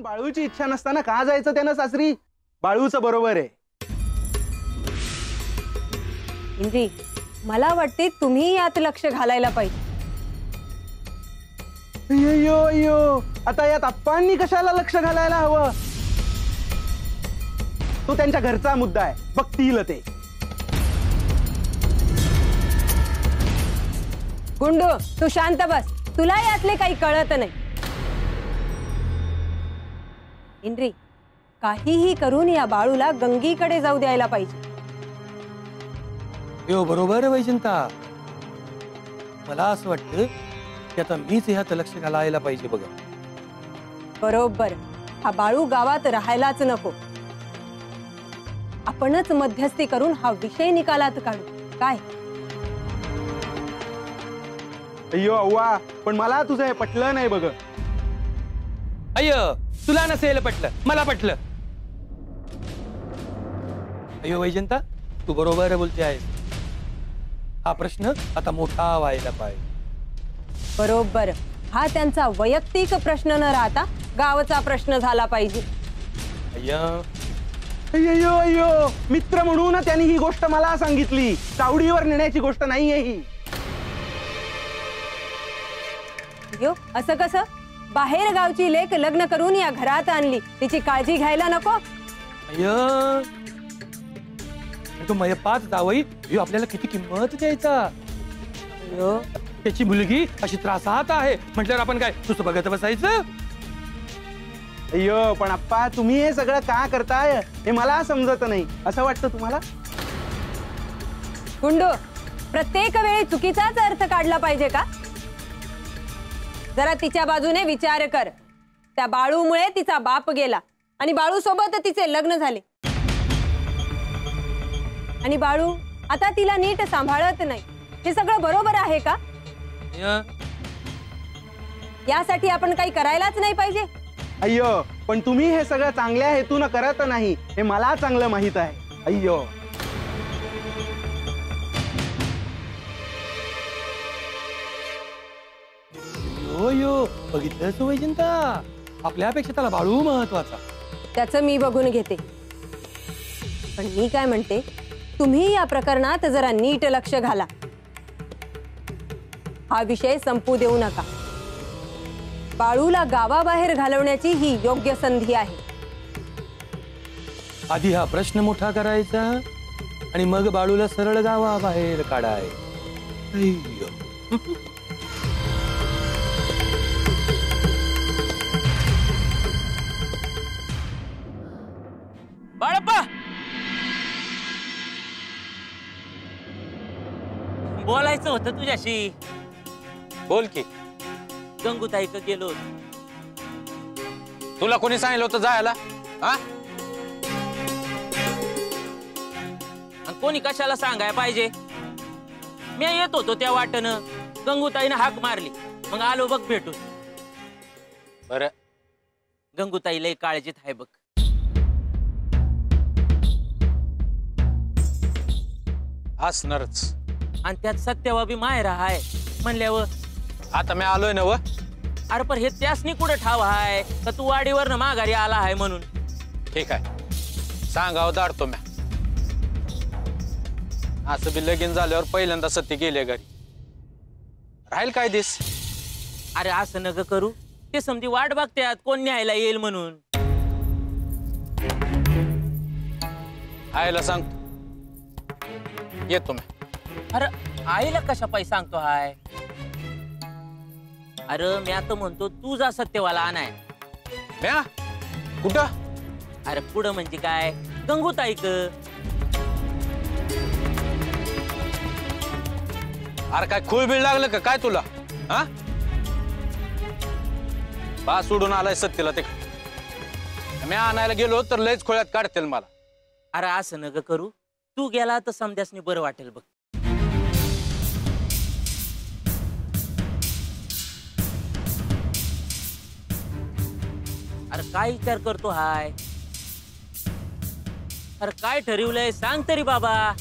बाळूची इच्छा नसताना का जायचं त्यानं सासरी? बाळूचं बरोबर आहे. इंद्री, मला वाटते तुम्ही यात लक्ष घालायला पाहिजे. अय्यो अय्यो, आता यात आप्पांनी कशाला लक्ष घालायला हवं? तो त्यांच्या घरचा मुद्दा आहे, बघतील ते. गुंडू, तू शांत बस. तुला यातले काही कळत नाही. इंद्री, काहीही करून या बाळूला गंगीकडे जाऊ द्यायला पाहिजे. यो बरोबर आहे वैजंता. मला असं वाटतं की आता मीच ह्यात लक्ष घालायला पाहिजे. बघा, बरोबर. हा बाळू गावात राहायलाच नको. आपणच मध्यस्थी करून हा विषय निकालात काढू. काय? अय्यो अव्वा, पण मला तुझं हे पटलं नाही. बघ, अय्यो, तुला नसेल पटलं, मला पटलं. अय्यो वैजंता, तू बरोबर बोलते आहेस. हा प्रश्न आता मोठा व्हायला पाहिजे. बरोबर. हा त्यांचा वैयक्तिक प्रश्न न राहता गावचा प्रश्न झाला पाहिजे. अय्या, अय्यो अय्यो, मित्र म्हणून त्यांनी ही गोष्ट मला सांगितली. चावडीवर नेण्याची गोष्ट नाहीये ही. यो, असं कसं? बाहेर गावची लेक लग्न करून या घरात आणली, तिची काळजी घ्यायला नको? अय्या, तो मयपात जावई ह्यो आपल्याला किती किंमत द्यायचा. यो, त्याची मुलगी अशी त्रासात आहे म्हटल्यावर आपण काय नुसतं बघत बसायचं? अय्यो, पण आप्पा तुम्ही हे सगळं का करताय हे मला समजत नाही. असं वाटतं तुम्हाला? गुंडू, प्रत्येक वेळी चुकीचाच अर्थ काढला पाहिजे का? जरा तिच्या बाजूने विचार कर. त्या बाळूमुळे तिचा बाप गेला आणि बाळू सोबत तिचे लग्न झाले. आणि बाळू आता तिला नीट सांभाळत नाही. हे सगळं बरोबर आहे का? यासाठी आपण काही करायलाच नाही पाहिजे. अय्यो, पण तुम्ही हे सगळं चांगल्या हेतून करत नाही हे मला चांगलं माहित आहे. अय्यो, यो यो, बघितलंच वैजंता, आपल्यापेक्षा त्याला बाळू महत्वाचा. त्याचं मी बघून घेते. पण मी काय म्हणते, तुम्ही या प्रकरणात जरा नीट लक्ष घाला. हा विषय संपू देऊ नका. बाळूला गावाबाहेर घालवण्याची ही योग्य संधी आहे. आधी हा प्रश्न मोठा करायचा आणि मग बाळूला सरळ गावाबाहेर काढाय. बाळप्पा, बोलायचं होतं तुझ्याशी. बोल की. गंगूताई का गेलो. तुला कोणी सांगितलं होतं जायला? हा, कोणी कशाला सांगाय पाहिजे? मी येत होतो त्या वाटनं, गंगूताईनं हाक मारली, मग आलो बघ भेटून. बरं, गंगूताई लय काळजीत आहे बघ. असणारच. आणि त्यात सत्यवाबी मायरा आहे म्हणल्यावर. आता मी आलोय ना व. अरे पण हे त्यासनी कुठे ठाव आहे का तू वाडीवरनं माघारी आला आहे म्हणून? ठीक आहे, सांगावं दाडतो मी. असं बी लगीन झाल्यावर पहिल्यांदा सत्य गेले घरी. राहील काय दिस? अरे असं नग करू. ते समधी वाट बघत्यात कोण न्यायला येईल म्हणून. आईला सांगतो येतो मी. अरे आईला कशा पायी सांगतो हाय? अरे मी आता म्हणतो तू जा सत्यवाला आणाय. म्या कुठं? अरे पुढं म्हणजे काय, गंगूताई क. अरे काय खूळ बीळ लागलं का काय तुला? हा, बा सोडून आलाय सत्यला. ते मी आणायला गेलो तर लयच खोळ्यात काढतील मला. अरे असं नग करू. तू गेला तर समध्यासनी बरं वाटेल बघ. अरे काय विचार करतो हाय? अरे काय ठरवलंय सांग तरी बाबा.